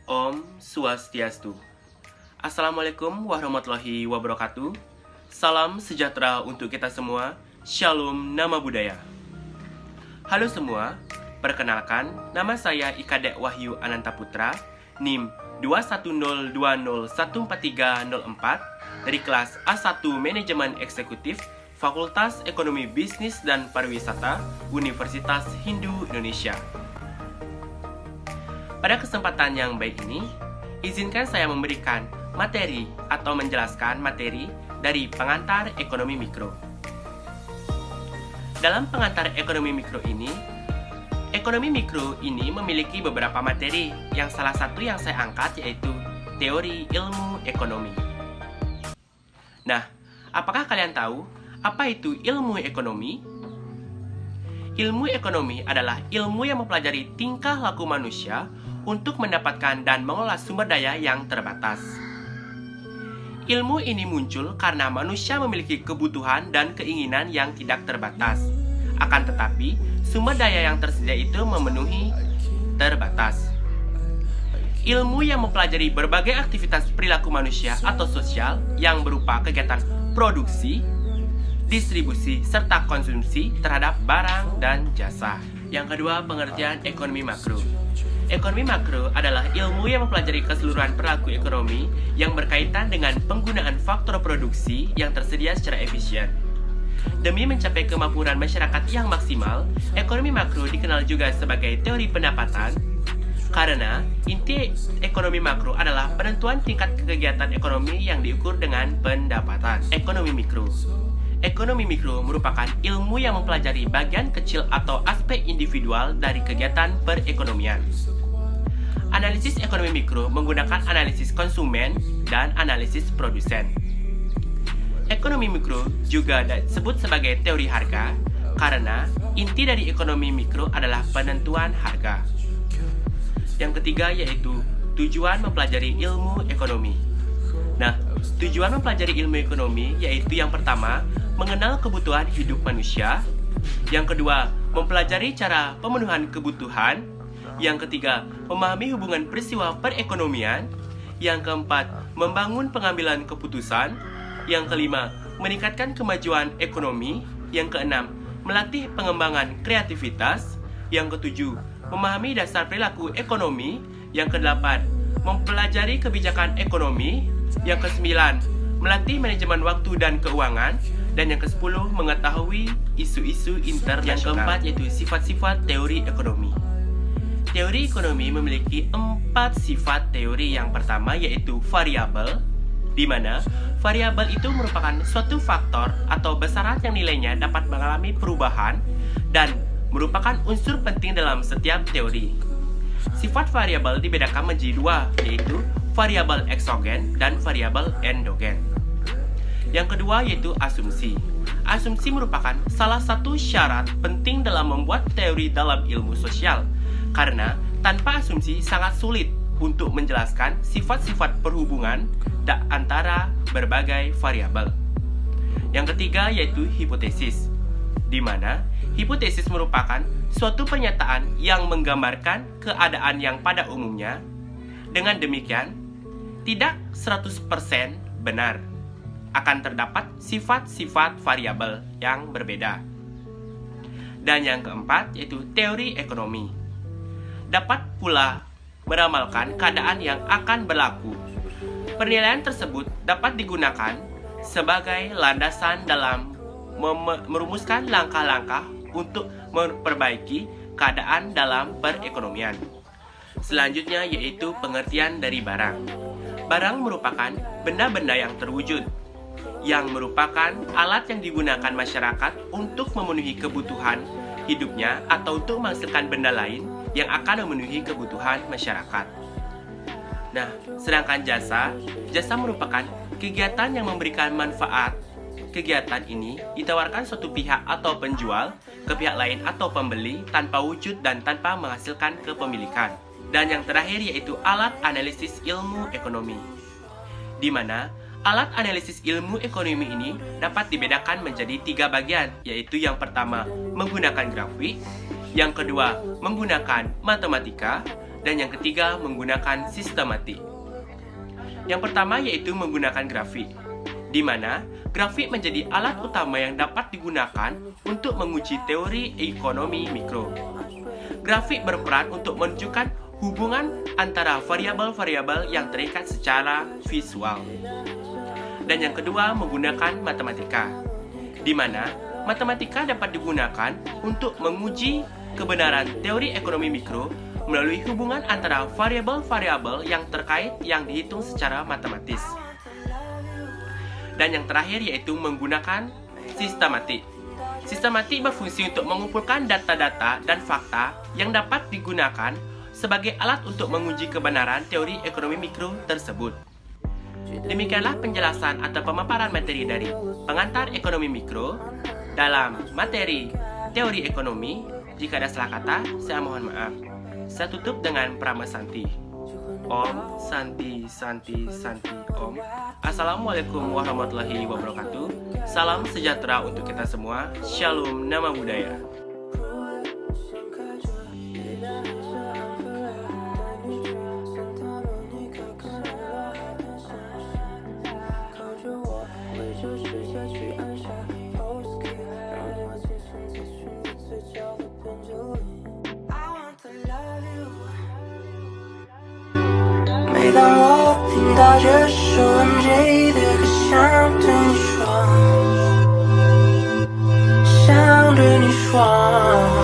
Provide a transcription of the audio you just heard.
Om Swastiastu. Assalamualaikum warahmatullahi wabarakatuh. Salam sejahtera untuk kita semua. Shalom Nama Budaya. Halo semua, perkenalkan nama saya Ikadek Wahyu Anantaputra, NIM 21020143004 dari kelas A1 Manajemen Eksekutif Fakultas Ekonomi Bisnis dan Pariwisata Universitas Hindu Indonesia. Pada kesempatan yang baik ini, izinkan saya memberikan materi atau menjelaskan materi dari pengantar ekonomi mikro. Dalam pengantar ekonomi mikro ini memiliki beberapa materi yang salah satu yang saya angkat yaitu teori ilmu ekonomi. Nah, apakah kalian tahu apa itu ilmu ekonomi? Ilmu ekonomi adalah ilmu yang mempelajari tingkah laku manusia untuk mendapatkan dan mengolah sumber daya yang terbatas. Ilmu ini muncul karena manusia memiliki kebutuhan dan keinginan yang tidak terbatas. Akan tetapi, sumber daya yang tersedia itu memenuhi terbatas. Ilmu yang mempelajari berbagai aktivitas perilaku manusia atau sosial yang berupa kegiatan produksi, distribusi, serta konsumsi terhadap barang dan jasa. Yang kedua, pengertian ekonomi makro. Ekonomi makro adalah ilmu yang mempelajari keseluruhan perilaku ekonomi yang berkaitan dengan penggunaan faktor produksi yang tersedia secara efisien. Demi mencapai kemampuan masyarakat yang maksimal, ekonomi makro dikenal juga sebagai teori pendapatan, karena inti ekonomi makro adalah penentuan tingkat kegiatan ekonomi yang diukur dengan pendapatan. Ekonomi mikro. Ekonomi mikro merupakan ilmu yang mempelajari bagian kecil atau aspek individual dari kegiatan perekonomian. Analisis ekonomi mikro menggunakan analisis konsumen dan analisis produsen. Ekonomi mikro juga disebut sebagai teori harga karena inti dari ekonomi mikro adalah penentuan harga. Yang ketiga yaitu tujuan mempelajari ilmu ekonomi. Nah, tujuan mempelajari ilmu ekonomi yaitu yang pertama, mengenal kebutuhan hidup manusia. Yang kedua, mempelajari cara pemenuhan kebutuhan. Yang ketiga, memahami hubungan peristiwa perekonomian. Yang keempat, membangun pengambilan keputusan. Yang kelima, meningkatkan kemajuan ekonomi. Yang keenam, melatih pengembangan kreativitas. Yang ketujuh, memahami dasar perilaku ekonomi. Yang kedelapan, mempelajari kebijakan ekonomi. Yang kesembilan, melatih manajemen waktu dan keuangan. Dan yang ke-10, mengetahui isu-isu internasional. Yang keempat yaitu sifat-sifat teori ekonomi. Teori ekonomi memiliki 4 sifat teori. Yang pertama yaitu variabel, di mana variabel itu merupakan suatu faktor atau besaran yang nilainya dapat mengalami perubahan dan merupakan unsur penting dalam setiap teori. Sifat variabel dibedakan menjadi dua, yaitu variabel eksogen dan variabel endogen. Yang kedua yaitu asumsi. Asumsi merupakan salah satu syarat penting dalam membuat teori dalam ilmu sosial, karena tanpa asumsi sangat sulit untuk menjelaskan sifat-sifat perhubungan antara berbagai variabel. Yang ketiga yaitu hipotesis, di mana hipotesis merupakan suatu pernyataan yang menggambarkan keadaan yang pada umumnya. Dengan demikian, tidak 100% benar. Akan terdapat sifat-sifat variabel yang berbeda. Dan yang keempat yaitu teori ekonomi. Dapat pula meramalkan keadaan yang akan berlaku. Penilaian tersebut dapat digunakan sebagai landasan dalam merumuskan langkah-langkah untuk memperbaiki keadaan dalam perekonomian. Selanjutnya yaitu pengertian dari barang. Barang merupakan benda-benda yang terwujud, yang merupakan alat yang digunakan masyarakat untuk memenuhi kebutuhan hidupnya atau untuk menghasilkan benda lain yang akan memenuhi kebutuhan masyarakat. Nah, sedangkan jasa merupakan kegiatan yang memberikan manfaat. Kegiatan ini ditawarkan suatu pihak atau penjual ke pihak lain atau pembeli tanpa wujud dan tanpa menghasilkan kepemilikan. Dan yang terakhir yaitu alat analisis ilmu ekonomi, di mana alat analisis ilmu ekonomi ini dapat dibedakan menjadi 3 bagian, yaitu yang pertama menggunakan grafik, yang kedua menggunakan matematika, Dan yang ketiga, menggunakan sistematik. Yang pertama yaitu menggunakan grafik, di mana grafik menjadi alat utama yang dapat digunakan untuk menguji teori ekonomi mikro. Grafik berperan untuk menunjukkan hubungan antara variabel-variabel yang terikat secara visual. Dan yang kedua, menggunakan matematika, di mana matematika dapat digunakan untuk menguji kebenaran teori ekonomi mikro melalui hubungan antara variabel-variabel yang terkait yang dihitung secara matematis. Dan yang terakhir yaitu menggunakan sistematik. Sistematik berfungsi untuk mengumpulkan data-data dan fakta yang dapat digunakan sebagai alat untuk menguji kebenaran teori ekonomi mikro tersebut. Demikianlah penjelasan atau pemaparan materi dari pengantar ekonomi mikro dalam materi teori ekonomi. Jika ada salah kata, saya mohon maaf. Saya tutup dengan Prama Santi. Om Santi Santi Santi Om. Assalamualaikum warahmatullahi wabarakatuh. Salam sejahtera untuk kita semua. Shalom nama budaya.每当我听到这首 MJ 的歌，想对你说，想对你说。